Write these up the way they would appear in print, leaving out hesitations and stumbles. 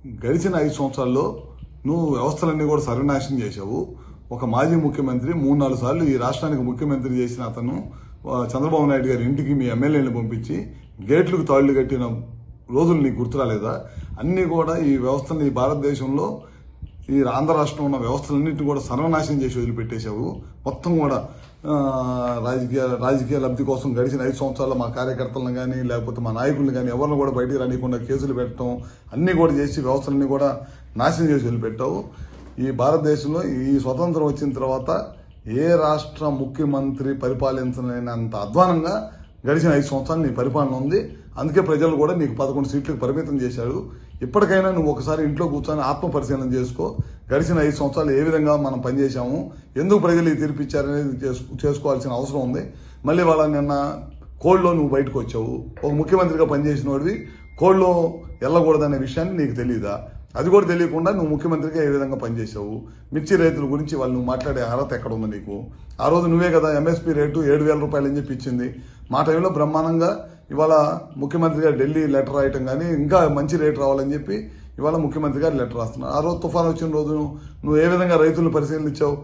గడిచిన 5 సంవత్సరాల్లో నువ్వు వ్యవస్థలన్నీ కూడా సర్వనాశనం చేశావు. ఒక మాజీ ముఖ్యమంత్రి 3-4 సార్లు ఈ రాష్ట్రానికి ముఖ్యమంత్రి చేసిన అతను చంద్రబాబు నాయుడు గారి ఇంటికి మీ ఎమ్మెల్యేలను పంపించి గేట్లకు తాళ్లు కట్టిన రోజులు నీకు గుర్తురాలేదా? అన్ని కూడా ఈ వ్యవస్థని భారతదేశంలో ఈ ఆంధ్ర రాష్ట్రంలో ఉన్న వ్యవస్థలన్నింటినీ కూడా సర్వనాశనం చేసి వదిలిపెట్టేశావు. మొత్తం కూడా రాజకీయ లబ్ధి కోసం గడిచిన 5 సంవత్సరాల్లో మా కార్యకర్తలను కానీ లేకపోతే మా నాయకులను కానీ ఎవరిని కూడా బయటికి రానియకుండా కేసులు పెట్టడం అన్ని కూడా చేసి వ్యవస్థలన్నీ కూడా నాశనం చేసి వదిలిపెట్టావు. ఈ భారతదేశంలో ఈ స్వతంత్రం వచ్చిన తర్వాత ఏ రాష్ట్ర ముఖ్యమంత్రి పరిపాలించలేనంత అధ్వానంగా గడిచిన 5 సంవత్సరాలు నీ పరిపాలన ఉంది. అందుకే ప్రజలు కూడా నీకు 11 సీట్లకు పరిమితం చేశారు. ఇప్పటికైనా నువ్వు ఒకసారి ఇంట్లో కూర్చొని ఆత్మ పరిశీలన చేసుకో. గడిచిన 5 సంవత్సరాలు ఏ విధంగా మనం పనిచేశాము, ఎందుకు ప్రజలు ఈ తీర్పిచ్చారనేది చేసుకోవాల్సిన అవసరం ఉంది. మళ్ళీ వాళ్ళ నిన్న కోడ్లో నువ్వు బయటకు వచ్చావు. ఒక ముఖ్యమంత్రిగా పనిచేసిన వాడివి కోడ్లో వెళ్ళకూడదనే విషయాన్ని నీకు తెలియదా? అది కూడా తెలియకుండా నువ్వు ముఖ్యమంత్రిగా ఏ విధంగా పనిచేశావు? మిర్చి రైతుల గురించి వాళ్ళు నువ్వు మాట్లాడే అర్హత ఎక్కడ ఉంది నీకు? ఆ రోజు నువ్వే కదా ఎంఎస్పీ రేటు 7,000 రూపాయలు అని చెప్పి ఇచ్చింది. మా టైంలో బ్రహ్మాండంగా ఇవాళ ముఖ్యమంత్రిగా ఢిల్లీ లెటర్ రాయటం కానీ ఇంకా మంచి రేటు రావాలని చెప్పి ఇవాళ ముఖ్యమంత్రి గారు లెటర్ రాస్తున్నారు. ఆ రోజు తుఫాను వచ్చిన రోజు నువ్వు ఏ విధంగా రైతులను పరిశీలించావు?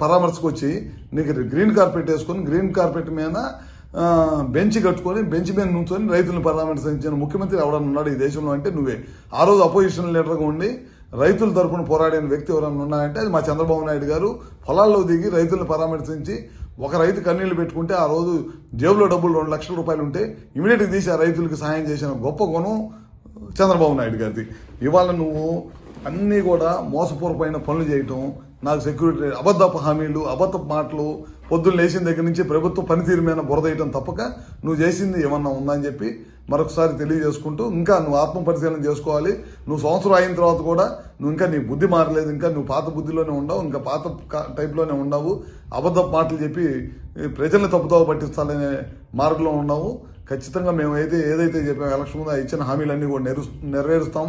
పరామర్శకు వచ్చి నీకు గ్రీన్ కార్పెట్ వేసుకొని గ్రీన్ కార్పెట్ మీద బెంచ్ కట్టుకొని బెంచ్ మీద నుంచొని రైతులను పరామర్శించిన ముఖ్యమంత్రి ఎవరన్నా ఉన్నాడు ఈ దేశంలో అంటే నువ్వే. ఆ రోజు అపోజిషన్ లీడర్గా ఉండి రైతుల తరఫున పోరాడిన వ్యక్తి ఎవరన్నా ఉన్నాయంటే అది మా చంద్రబాబు నాయుడు గారు. పొలాల్లో దిగి రైతులను పరామర్శించి ఒక రైతు కన్నీళ్లు పెట్టుకుంటే ఆ రోజు జేబులో డబ్బులు 2 లక్షల రూపాయలు ఉంటే ఇమీడియట్గా తీసి ఆ రైతులకు సహాయం చేసిన గొప్ప గుణం చంద్రబాబు నాయుడు గారిది. ఇవాళ నువ్వు అన్నీ కూడా మోసపూర్వమైన పనులు చేయటం, నాకు సెక్యూరిటీ అబద్ధపు హామీలు, అబద్ధపు మాటలు, పొద్దున్న లేచిన దగ్గర నుంచి ప్రభుత్వ పనితీరు మీద బురదేయటం తప్పక నువ్వు చేసింది ఏమన్నా ఉందని చెప్పి మరొకసారి తెలియజేసుకుంటూ ఇంకా నువ్వు ఆత్మ పరిశీలన చేసుకోవాలి. నువ్వు సంవత్సరం అయిన తర్వాత కూడా నువ్వు ఇంకా నీ బుద్ధి మారలేదు. ఇంకా నువ్వు పాత బుద్ధిలోనే ఉండవు, ఇంకా పాత టైప్లోనే ఉండవు. అబద్ధపు మాటలు చెప్పి ప్రజల్ని తప్పుదోవ పట్టిస్తాలనే మార్గంలో ఉండవు. ఖచ్చితంగా మేము ఏదైతే చెప్పాము ఎలక్షన్ ముందు ఇచ్చిన హామీలన్నీ కూడా నెరవేరుస్తాము.